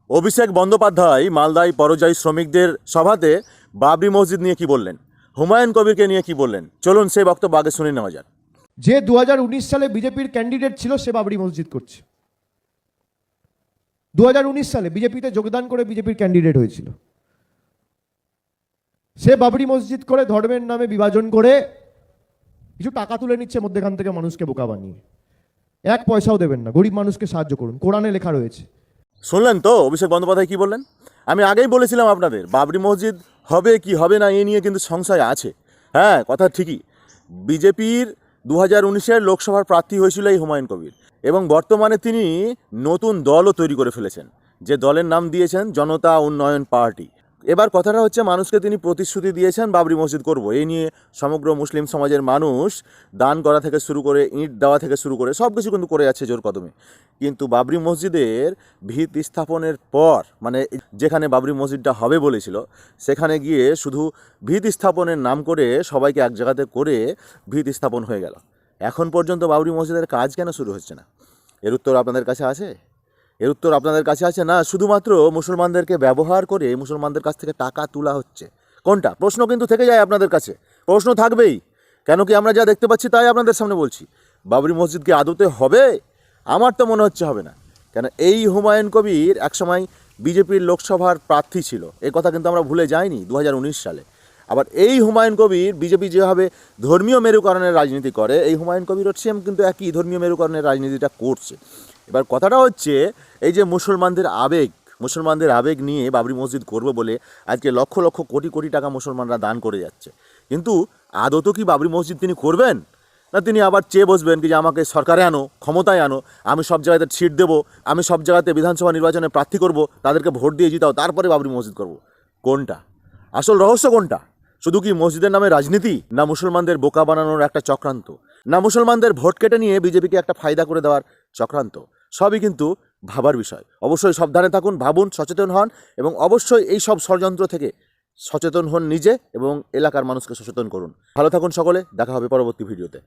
অভিষেক বন্দ্যোপাধ্যায় মালদায় পরিযায়ী শ্রমিকদের সভাতে বাবরি মসজিদ নিয়ে কি বললেন, হুমায়ুন কবিরকে নিয়ে কি বললেন, চলুন সেই বক্তব্য আগে শুনে নেওয়া যাক। যে 2019 সালে বিজেপির ক্যান্ডিডেট ছিল সে বাবরি মসজিদ করছে। 2019 সালে বিজেপিতে যোগদান করে বিজেপির ক্যান্ডিডেট হয়েছিল। সে বাবরি মসজিদ করে ধর্মের নামে বিভাজন করে কিছু টাকা তুলে নিচ্ছে মধ্যখান থেকে মানুষকে বোকা বানিয়ে। এক পয়সাও দেবেন না, গরিব মানুষকে সাহায্য করুন, কোরআনে লেখা রয়েছে। শুনলেন তো অভিষেক বন্দ্যোপাধ্যায় কি বললেন? আমি আগেই বলেছিলাম আপনাদের, বাবরি মসজিদ হবে কি হবে না এ নিয়ে কিন্তু সংশয় আছে। হ্যাঁ, কথা ঠিকই। বিজেপির 2019-এর লোকসভার প্রার্থী হয়েছিল এই হুমায়ুন কবির, এবং বর্তমানে তিনি নতুন দলও তৈরি করে ফেলেছেন, যে দলের নাম দিয়েছেন জনতা উন্নয়ন পার্টি। এবার কথাটা হচ্ছে, মানুষকে তিনি প্রতিশ্রুতি দিয়েছেন বাবরি মসজিদ করব। এই নিয়ে সমগ্র মুসলিম সমাজের মানুষ দান করা থেকে শুরু করে ইঁট দেওয়া থেকে শুরু করে সব কিছু কিন্তু করে যাচ্ছে জোর কদমে। কিন্তু বাবরি মসজিদের ভিত স্থাপনের পর, মানে যেখানে বাবরি মসজিদটা হবে বলেছিল, সেখানে গিয়ে শুধু ভিত স্থাপনের নাম করে সবাইকে এক জায়গাতে করে ভিত স্থাপন হয়ে গেল। এখন পর্যন্ত বাবরি মসজিদের কাজ কেন শুরু হচ্ছে না? এর উত্তর আপনাদের কাছে আছে? এর উত্তর আপনাদের কাছে আছে না শুধুমাত্র মুসলমানদেরকে ব্যবহার করে মুসলমানদের কাছ থেকে টাকা তোলা হচ্ছে? কোনটা? প্রশ্ন কিন্তু থেকে যায় আপনাদের কাছে, প্রশ্ন থাকবেই। কেন কি আমরা যা দেখতে পাচ্ছি তাই আপনাদের সামনে বলছি। বাবরি মসজিদ কি আদতে হবে? আমার তো মনে হচ্ছে হবে না। কেন, এই হুমায়ুন কবির একসময় বিজেপির লোকসভার প্রার্থী ছিল, এ কথা কিন্তু আমরা ভুলে যাইনি 2019 সালে। আবার এই হুমায়ুন কবির বিজেপি যেভাবে ধর্মীয় মেরুকরণের রাজনীতি করে, এই হুমায়ুন কবিরও সেম কিন্তু একই ধর্মীয় মেরুকরণের রাজনীতিটা করছে। এবার কথাটা হচ্ছে, এই যে মুসলমানদের আবেগ নিয়ে বাবরি মসজিদ করবে বলে আজকে লক্ষ লক্ষ কোটি কোটি টাকা মুসলমানরা দান করে যাচ্ছে, কিন্তু আদৌ কি বাবরি মসজিদ তিনি করবেন? না তিনি আবার চেয়ে বসবেন কি যে আমাকে সরকারে আনো, ক্ষমতায় আনো, আমি সব জায়গাতে সিট দেবো, আমি সব জায়গাতে বিধানসভা নির্বাচনে প্রার্থী করব, তাদেরকে ভোট দিয়ে জিতাও, তারপরে বাবরি মসজিদ করব? কোনটা আসল রহস্য? কোনটা? শুধু কি মসজিদের নামে রাজনীতি, না মুসলমানদের বোকা বানানোর একটা চক্রান্ত, না মুসলমানদের ভোট কেটে নিয়ে বিজেপিকে একটা ফায়দা করে দেওয়ার চক্রান্ত? সবই কিন্তু ভাবার বিষয়। অবশ্যই সাবধানে থাকুন, ভাবুন, সচেতন হন, এবং অবশ্যই এই সব ষড়যন্ত্র থেকে সচেতন হন নিজে এবং এলাকার মানুষকে সচেতন করুন। ভালো থাকুন সকলে, দেখা হবে পরবর্তী ভিডিওতে।